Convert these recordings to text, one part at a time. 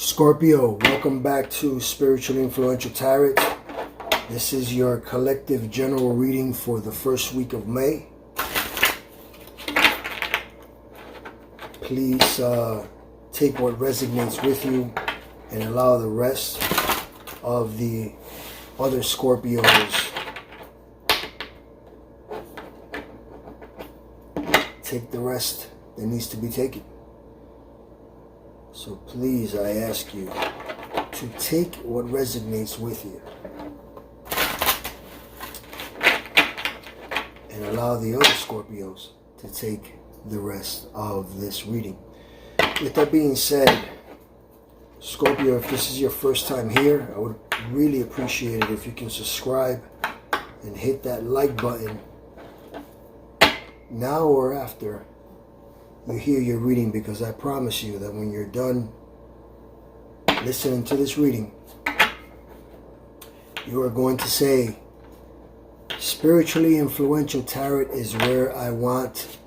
Scorpio, welcome back to Spiritually Influential Tarot. This is your collective general reading for the first week of May. Please take what resonates with you and allow the rest of the other Scorpios take the rest that needs to be taken. So please, I ask you to take what resonates with you and allow the other Scorpios to take the rest of this reading. With that being said, Scorpio, if this is your first time here, I would really appreciate it if you can subscribe and hit that like button now or after you hear your reading, because I promise you that when you're done listening to this reading, you are going to say, Spiritually Influential Tarot is where I want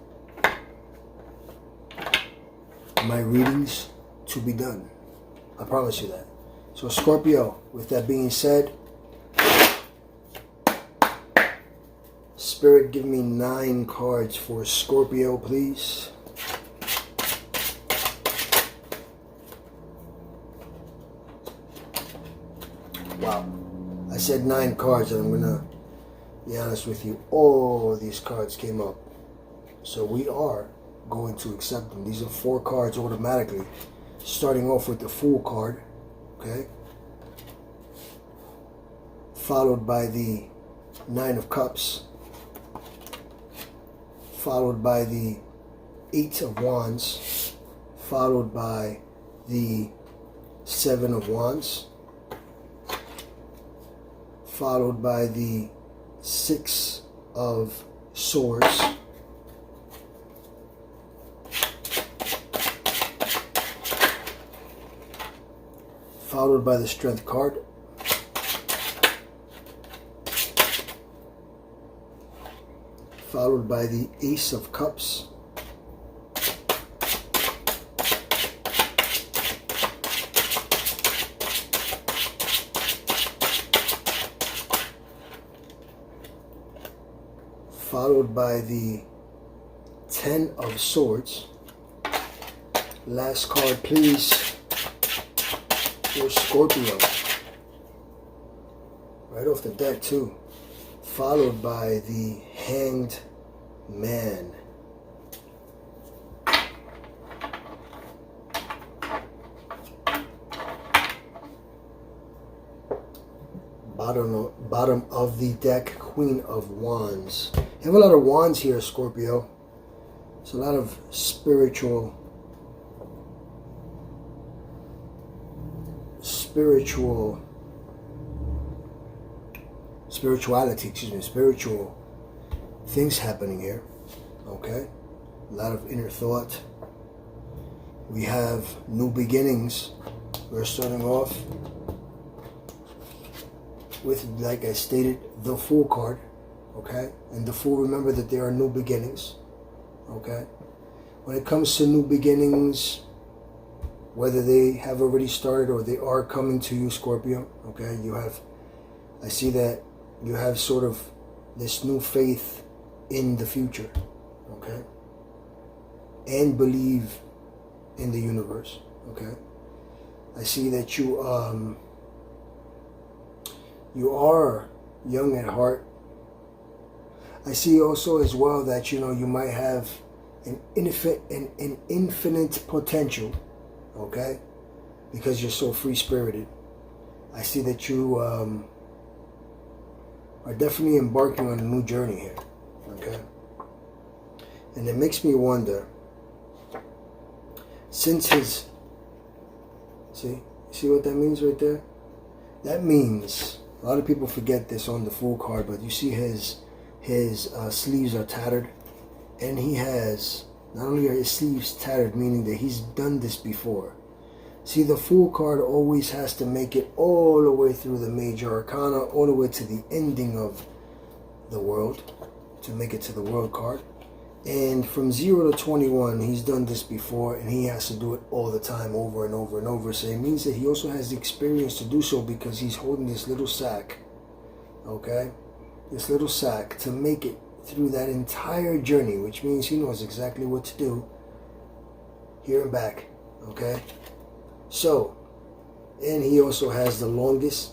my readings to be done. I promise you that. So Scorpio, with that being said, Spirit, give me 9 cards for Scorpio, please. Wow, I said 9 cards, and I'm gonna be honest with you, all these cards came up, so we are going to accept them. These are 4 cards automatically, starting off with the Fool card, okay, followed by the 9 of Cups, followed by the 8 of Wands, followed by the 7 of Wands, followed by the 6 of Swords, followed by the Strength card, followed by the Ace of Cups, followed by the 10 of Swords. Last card, please, for Scorpio. Right off the deck, too. Followed by the Hanged Man. Bottom of the deck, Queen of Wands. You have a lot of wands here, Scorpio. It's a lot of spirituality, spiritual things happening here, okay? A lot of inner thought. We have new beginnings. We're starting off with, like I stated, the Fool card, okay? And the Fool, remember that there are new beginnings, okay? When it comes to new beginnings, whether they have already started or they are coming to you, Scorpio, okay? I see that you have sort of this new faith in the future, okay? And believe in the universe, okay? I see that you are young at heart. I see also as well that, you know, you might have an infinite potential, okay? Because you're so free-spirited. I see that you are definitely embarking on a new journey here, okay? And it makes me wonder, since his, see what that means right there? That means, a lot of people forget this on the Fool card, but you see his sleeves are tattered, and he has, not only are his sleeves tattered, meaning that he's done this before. See, the Fool card always has to make it all the way through the major arcana, all the way to the ending of the world, to make it to the World card. And from 0 to 21, he's done this before, and he has to do it all the time, over and over and over. So it means that he also has the experience to do so, because he's holding this little sack, okay? This little sack to make it through that entire journey, which means he knows exactly what to do here and back, okay? So, and he also has the longest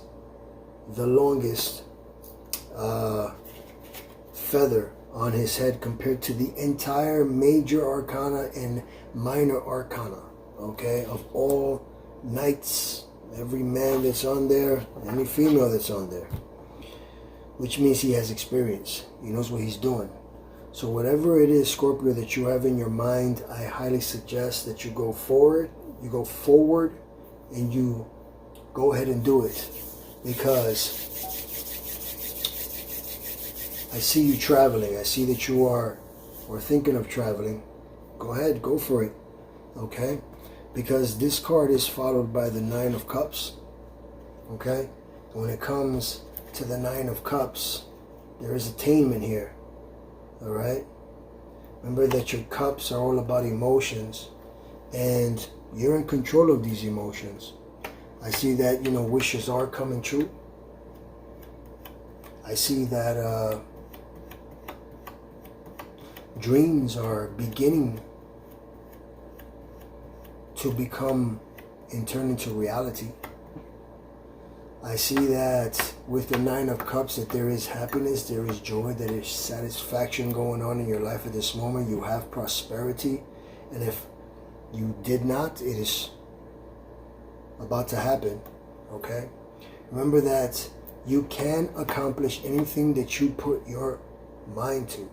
feather on his head compared to the entire major arcana and minor arcana, okay, of all knights, every man that's on there, any female that's on there, which means he has experience. He knows what he's doing. So whatever it is, Scorpio, that you have in your mind, I highly suggest that you go forward, and you go ahead and do it, because I see you traveling. I see that you are or thinking of traveling. Go ahead, go for it, okay? Because this card is followed by the 9 of Cups, okay? When it comes to the 9 of Cups, there is attainment here, all right? Remember that your cups are all about emotions, and you're in control of these emotions. I see that, wishes are coming true. I see that dreams are beginning to become and turn into reality. I see that with the 9 of Cups, that there is happiness, there is joy, there is satisfaction going on in your life at this moment. You have prosperity, and if you did not, it is about to happen, okay? Remember that you can accomplish anything that you put your mind to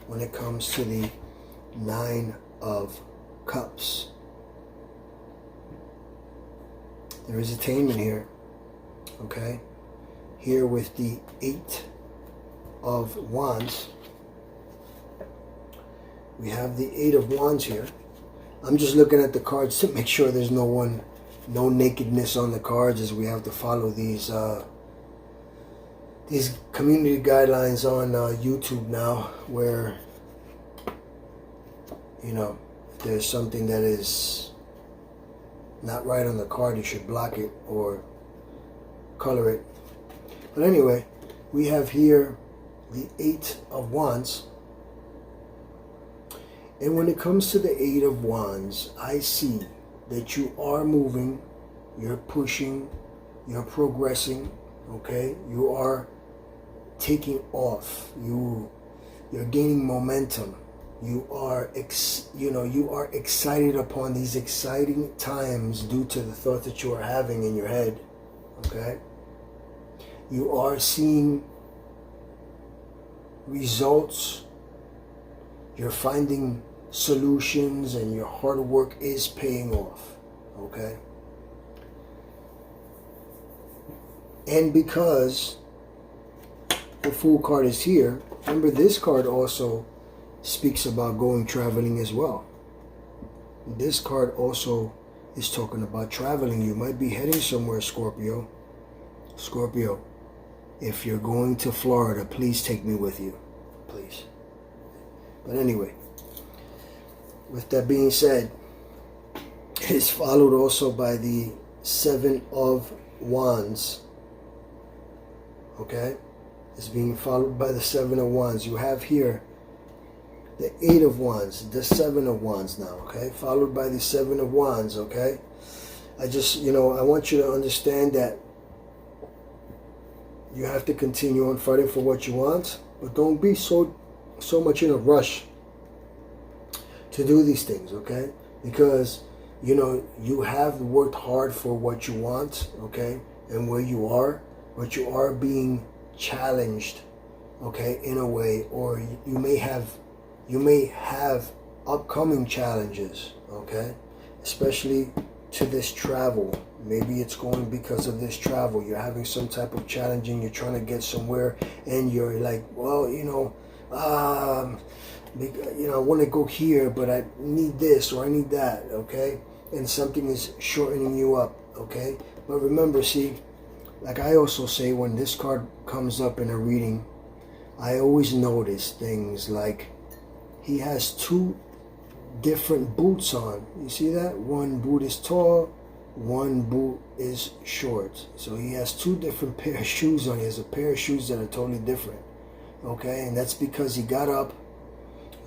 when it comes to the 9 of Cups. There is attainment here, okay? Here with the 8 of Wands, we have the 8 of Wands here. I'm just looking at the cards to make sure there's no nakedness on the cards, as we have to follow these community guidelines on YouTube now, where if there's something that is not right on the card, you should block it or color it. But anyway, we have here the 8 of Wands, and when it comes to the 8 of Wands, I see that you are moving, you're pushing, you're progressing, okay? You are taking off, you're gaining momentum. You are excited upon these exciting times due to the thought that you are having in your head, okay? You are seeing results. You're finding solutions, and your hard work is paying off, okay? And because the Fool card is here, remember this card also speaks about going traveling as well. This card also is talking about traveling. You might be heading somewhere, Scorpio. Scorpio, if you're going to Florida, please take me with you, please. But anyway, with that being said, it is followed also by the 7 of Wands, okay? It's being followed by the 7 of Wands. You have here the 8 of Wands, the 7 of Wands now, okay? Followed by the 7 of Wands, okay? I just, I want you to understand that you have to continue on fighting for what you want, but don't be so much in a rush to do these things, okay? Because, you have worked hard for what you want, okay? And where you are, but you are being challenged, okay, in a way, or you may have upcoming challenges, okay, especially to this travel. Maybe it's going because of this travel. You're having some type of challenge, and you're trying to get somewhere, and you're like, well, I want to go here, but I need this or I need that, okay? And something is shortening you up, okay? But remember, see, like I also say, when this card comes up in a reading, I always notice things like he has two different boots on. You see that? One boot is tall, one boot is short. So he has two different pair of shoes on. He has a pair of shoes that are totally different. Okay, and that's because he got up,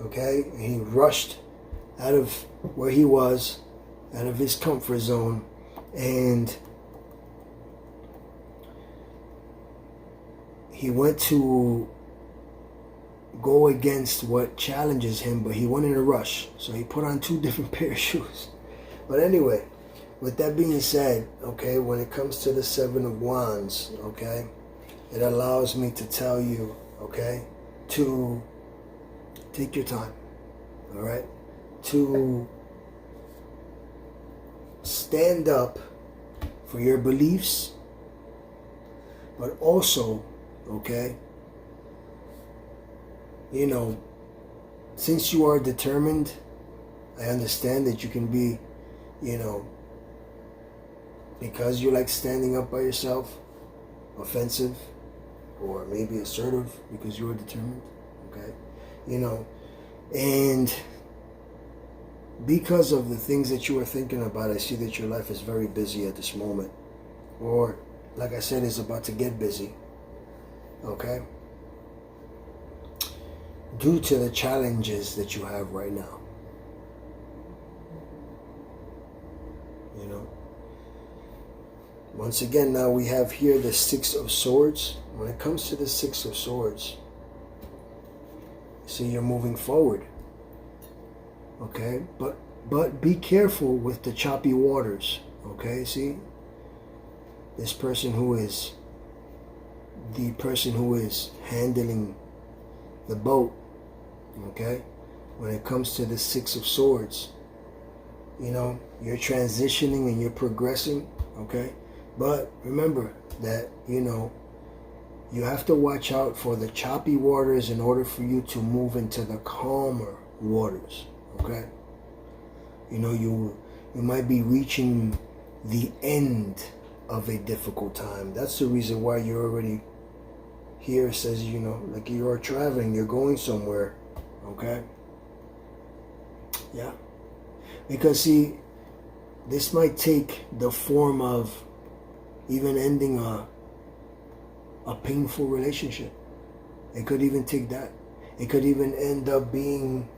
okay, and he rushed out of where he was, out of his comfort zone, and he went to go against what challenges him, but he went in a rush. So he put on two different pair of shoes. But anyway, with that being said, okay, when it comes to the Seven of Wands, okay, it allows me to tell you, okay, to take your time, all right, to stand up for your beliefs, but also, okay, you know, since you are determined, I understand that you can be, you know, because you like standing up by yourself, offensive, or maybe assertive because you are determined, okay, you know, and because of the things that you are thinking about, I see that your life is very busy at this moment, or like I said, it's about to get busy, okay, due to the challenges that you have right now, you know. Once again, now we have here the Six of Swords. When it comes to the Six of Swords, see, you're moving forward, okay, but be careful with the choppy waters, okay. See, this person who is the person who is handling the boat, okay, when it comes to the Six of Swords, you know, you're transitioning and you're progressing, okay, but remember that, you know, you have to watch out for the choppy waters in order for you to move into the calmer waters, okay. You know, you might be reaching the end of a difficult time. That's the reason why you're already here. It says, you know, like you are traveling, you're going somewhere, okay. Yeah, because see, this might take the form of even ending a painful relationship. It could even take that. It could even end up being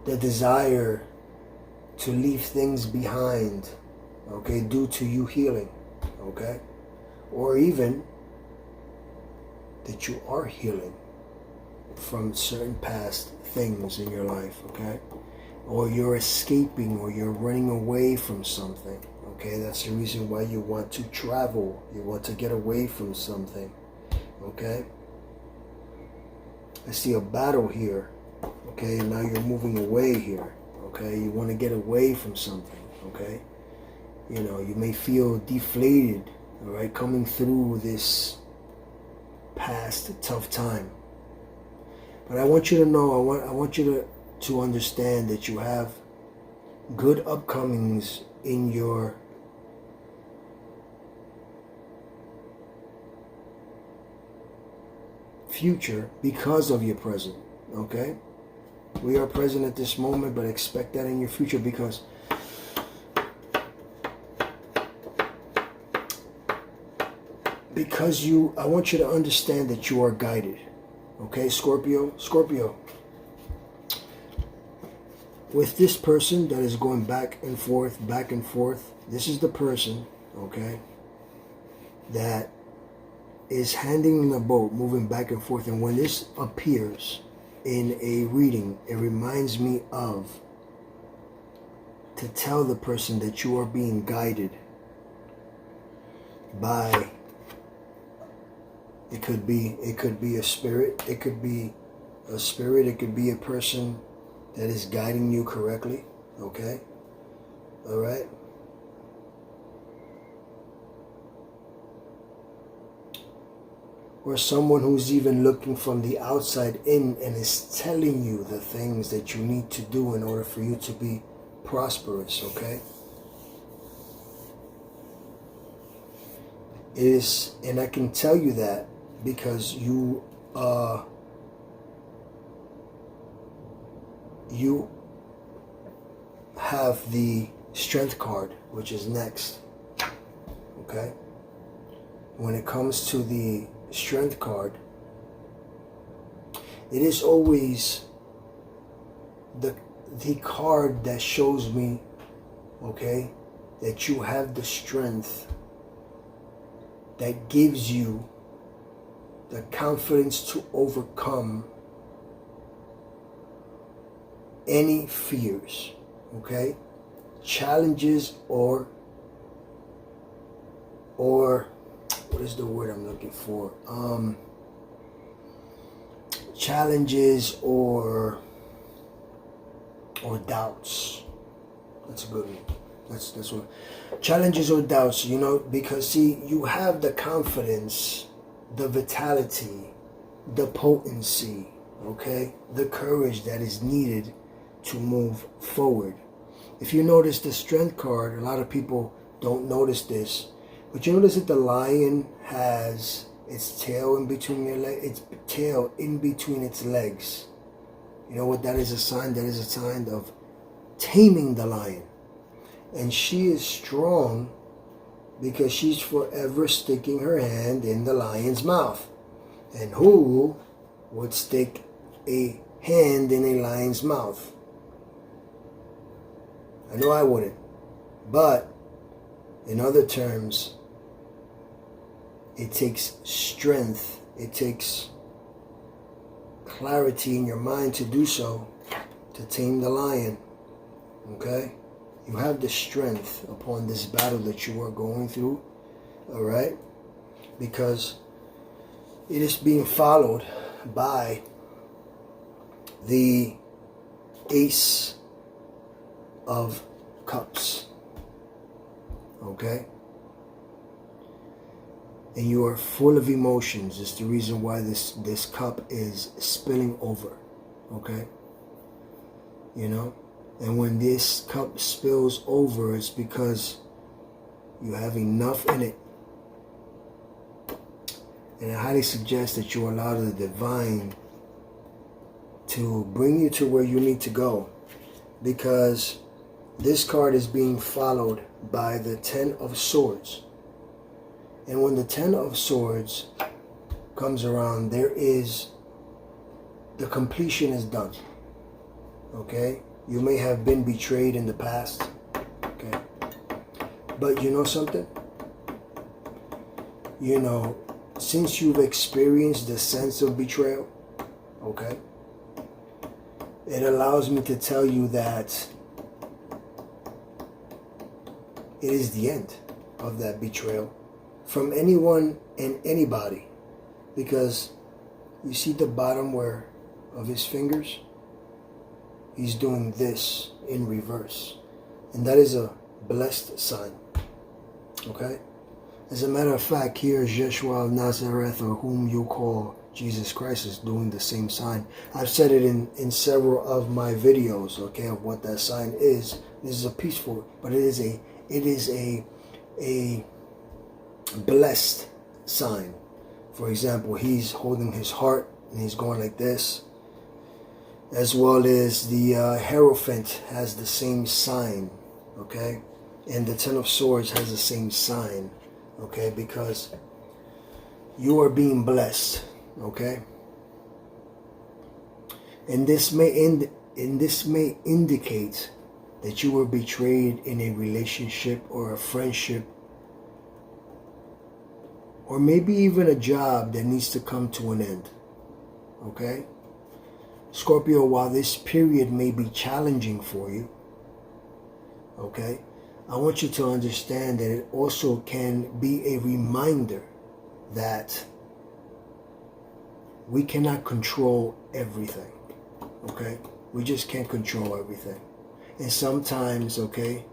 the desire to leave things behind, okay, due to you healing, okay, or even that you are healing from certain past things in your life, okay, or you're escaping or you're running away from something, okay. That's the reason why you want to travel. You want to get away from something, okay. I see a battle here, okay, and now you're moving away here, okay. You want to get away from something, okay. You know, you may feel deflated, all right, coming through this past tough time. But I want you to know, I want you to understand that you have good upcomings in your future because of your present, okay. We are present at this moment, but expect that in your future, because I want you to understand that you are guided, okay, Scorpio. With this person that is going back and forth, this is the person, okay, that is handling the boat, moving back and forth. And when this appears in a reading, it reminds me of to tell the person that you are being guided by, it could be a spirit, it could be a person that is guiding you correctly, okay, all right. Or someone who's even looking from the outside in and is telling you the things that you need to do in order for you to be prosperous, okay? Is, and I can tell you that because you you have the Strength card, which is next. Okay? When it comes to the Strength card, it is always the card that shows me, okay, that you have the strength that gives you the confidence to overcome any fears, okay, challenges, or what is the word I'm looking for? Challenges or doubts. That's a good one. That's what. Challenges or doubts, you know, because see, you have the confidence, the vitality, the potency, okay, the courage that is needed to move forward. If you notice the Strength card, a lot of people don't notice this, but you notice that the lion has its tail in between its legs. You know what that is a sign? That is a sign of taming the lion. And she is strong because she's forever sticking her hand in the lion's mouth. And who would stick a hand in a lion's mouth? I know I wouldn't. But in other terms, it takes strength. It takes clarity in your mind to do so, to tame the lion. Okay? You have the strength upon this battle that you are going through. Alright? Because it is being followed by the Ace of Cups. Okay? And you are full of emotions. It's the reason why this cup is spilling over. Okay? You know? And when this cup spills over, it's because you have enough in it. And I highly suggest that you allow the divine to bring you to where you need to go. Because this card is being followed by the Ten of Swords. And when the Ten of Swords comes around, the completion is done. Okay? You may have been betrayed in the past. Okay? But you know something? You know, since you've experienced the sense of betrayal, okay, it allows me to tell you that it is the end of that betrayal from anyone and anybody. Because you see the bottom of his fingers? He's doing this in reverse. And that is a blessed sign. Okay? As a matter of fact, here is Yeshua of Nazareth, or whom you call Jesus Christ, is doing the same sign. I've said it in several of my videos, okay, of what that sign is. This is a peaceful, but it is a blessed sign. For example, he's holding his heart and he's going like this. As well as the Hierophant has the same sign, okay? And the Ten of Swords has the same sign, okay? Because you are being blessed, okay? And this may indicate that you were betrayed in a relationship or a friendship, or maybe even a job that needs to come to an end, okay? Scorpio, while this period may be challenging for you, okay, I want you to understand that it also can be a reminder that we cannot control everything, okay? We just can't control everything. And sometimes, okay,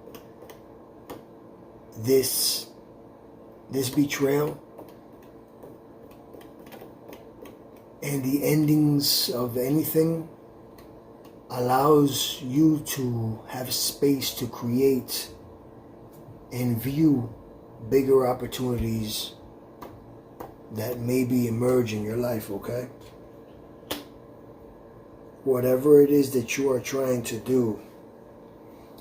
this betrayal and the endings of anything allows you to have space to create and view bigger opportunities that maybe emerge in your life, okay? whatever it is that you are trying to do,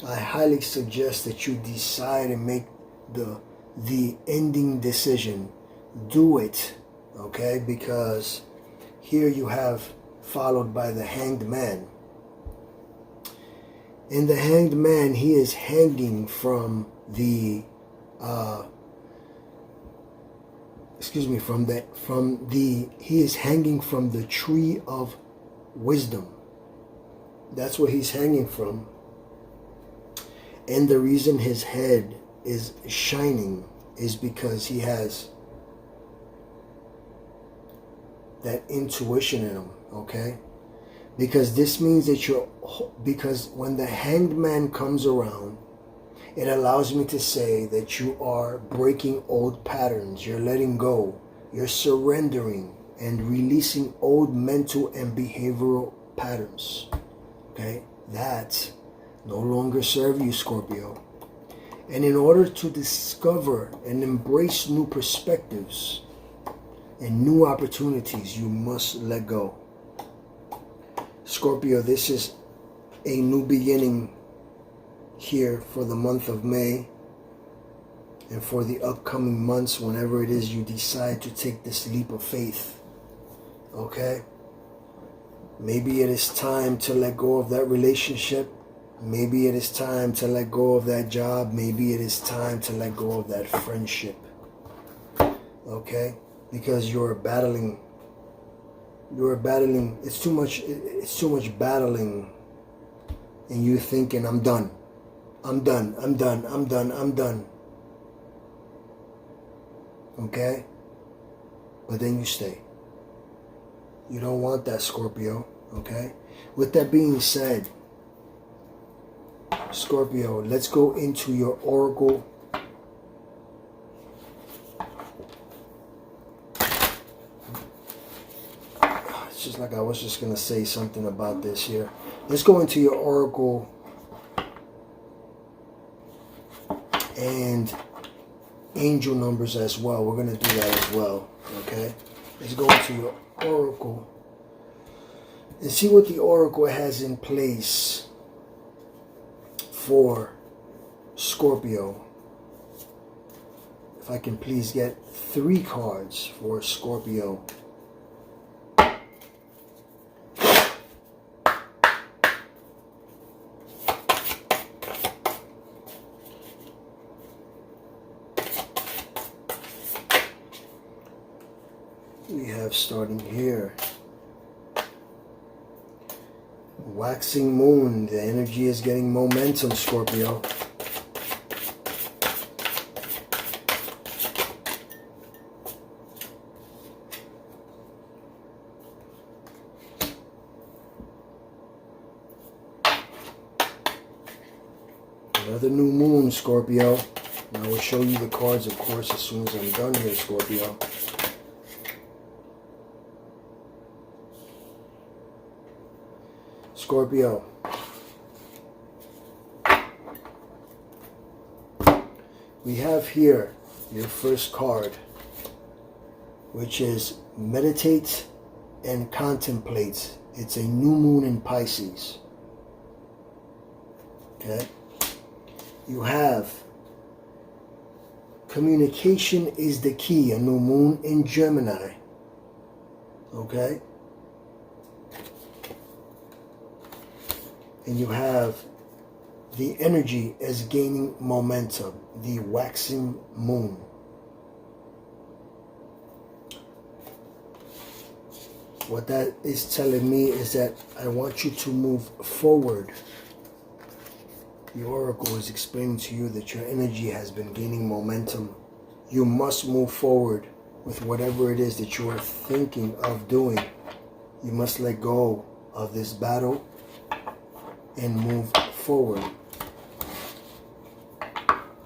I highly suggest that you decide and make the ending decision. Do it, okay? Because here you have followed by the Hanged Man. And the Hanged Man, he is hanging from the he is hanging from the tree of wisdom. That's what he's hanging from. And the reason his head is shining is because he has that intuition in him, okay? Because this means that because when the Hanged Man comes around, it allows me to say that you are breaking old patterns. You're letting go. You're surrendering and releasing old mental and behavioral patterns. Okay? That no longer serve you, Scorpio. And in order to discover and embrace new perspectives and new opportunities, you must let go. Scorpio, this is a new beginning here for the month of May and for the upcoming months, whenever it is you decide to take this leap of faith. Okay? Maybe it is time to let go of that relationship. Maybe it is time to let go of that job. Maybe it is time to let go of that friendship. Okay? Because you're battling, it's too much battling, and you thinking, I'm done. Okay? But then you stay. You don't want that, Scorpio. Okay? With that being said, Scorpio, let's go into your oracle. It's just like I was just going to say something about this here. Let's go into your oracle and angel numbers as well. We're going to do that as well. Okay? Let's go into your oracle and see what the oracle has in place for Scorpio. If I can please get 3 cards for Scorpio. We have, starting here, waxing moon. The energy is getting momentum, Scorpio. Another new moon, Scorpio. And I will show you the cards, of course, as soon as I'm done here, Scorpio. Scorpio, we have here your first card, which is meditate and contemplate. It's a new moon in Pisces. Okay? You have communication is the key, a new moon in Gemini. Okay? And you have the energy as gaining momentum, the waxing moon. What that is telling me is that I want you to move forward. The oracle is explaining to you that your energy has been gaining momentum. You must move forward with whatever it is that you are thinking of doing. You must let go of this battle and move forward.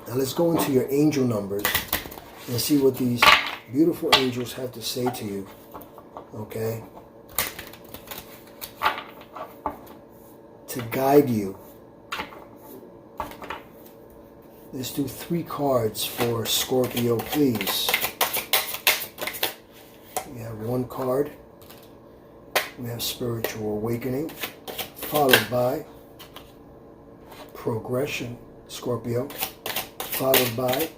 Now let's go into your angel numbers and see what these beautiful angels have to say to you. Okay? To guide you. Let's do 3 cards for Scorpio, please. We have 1 card. We have spiritual awakening, followed by progression, Scorpio, followed by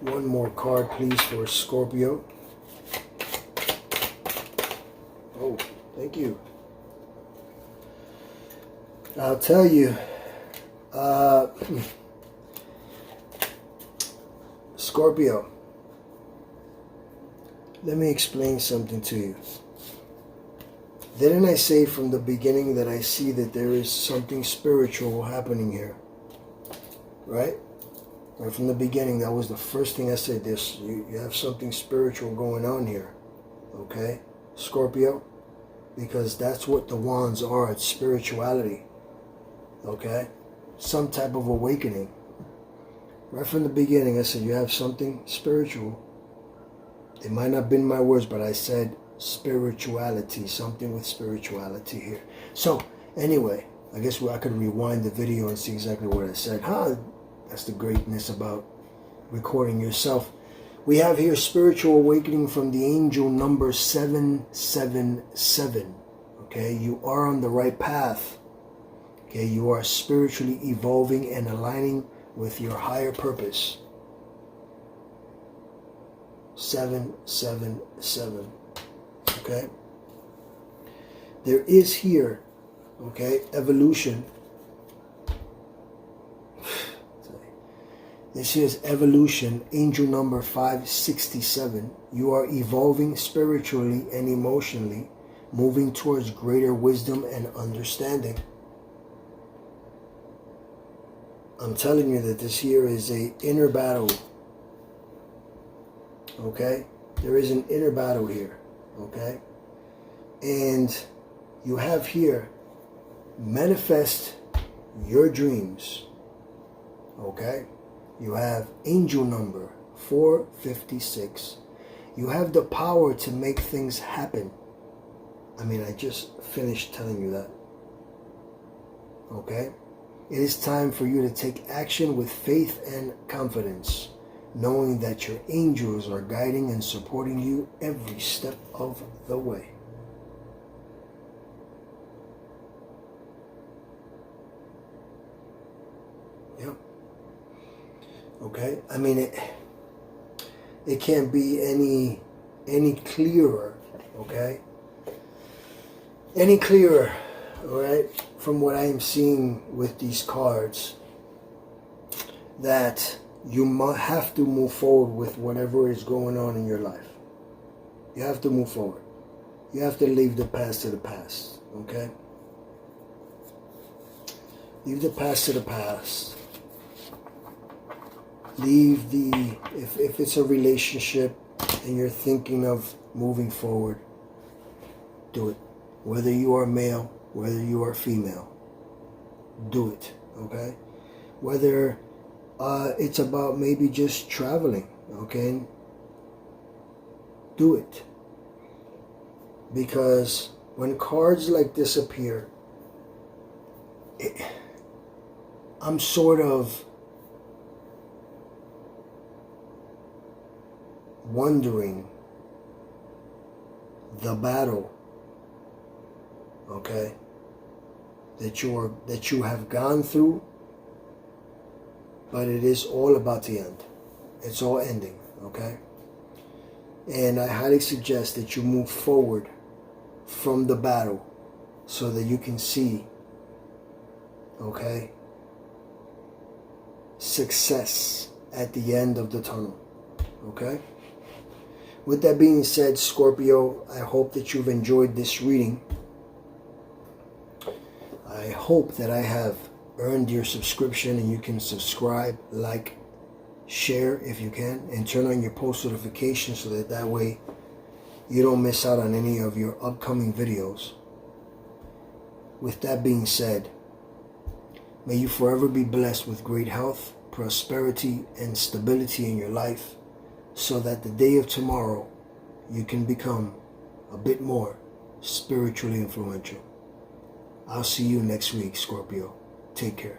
one more card, please, for Scorpio. Oh, thank you. I'll tell you, Scorpio, let me explain something to you. Didn't I say from the beginning that I see that there is something spiritual happening here? Right? Right from the beginning, that was the first thing I said. You have something spiritual going on here. Okay? Scorpio? Because that's what the wands are. It's spirituality. Okay? Some type of awakening. Right from the beginning, I said you have something spiritual. It might not have been my words, but I said spirituality. Something with spirituality here. So, anyway, I guess I could rewind the video and see exactly what I said. That's the greatness about recording yourself. We have here spiritual awakening from the angel number 777. Okay, you are on the right path. Okay, you are spiritually evolving and aligning with your higher purpose. 777. Okay, there is here, okay, evolution. This is evolution, angel number 567. You are evolving spiritually and emotionally, moving towards greater wisdom and understanding. I'm telling you that this here is an inner battle. Okay? There is an inner battle here. Okay? And you have here, manifest your dreams. Okay? You have angel number 456. You have the power to make things happen. I mean, I just finished telling you that. Okay? It is time for you to take action with faith and confidence, knowing that your angels are guiding and supporting you every step of the way. Yep. Okay? I mean, it can't be any clearer, okay? Any clearer, all right? From what I am seeing with these cards, that you have to move forward with whatever is going on in your life. You have to move forward. You have to leave the past to the past, okay? Leave the past to the past. Leave if it's a relationship and you're thinking of moving forward, do it. Whether you are male, whether you are female, do it, okay? Whether it's about maybe just traveling, okay? Do it. Because when cards like this appear, I'm sort of wondering the battle, okay, that you have gone through, but it is all about to end. It's all ending, okay? And I highly suggest that you move forward from the battle so that you can see, okay, success at the end of the tunnel, okay? With that being said, Scorpio, I hope that you've enjoyed this reading. I hope that I have earned your subscription, and you can subscribe, like, share if you can, and turn on your post notifications so that way you don't miss out on any of your upcoming videos. With that being said, may you forever be blessed with great health, prosperity, and stability in your life, so that the day of tomorrow you can become a bit more spiritually influential. I'll see you next week, Scorpio. Take care.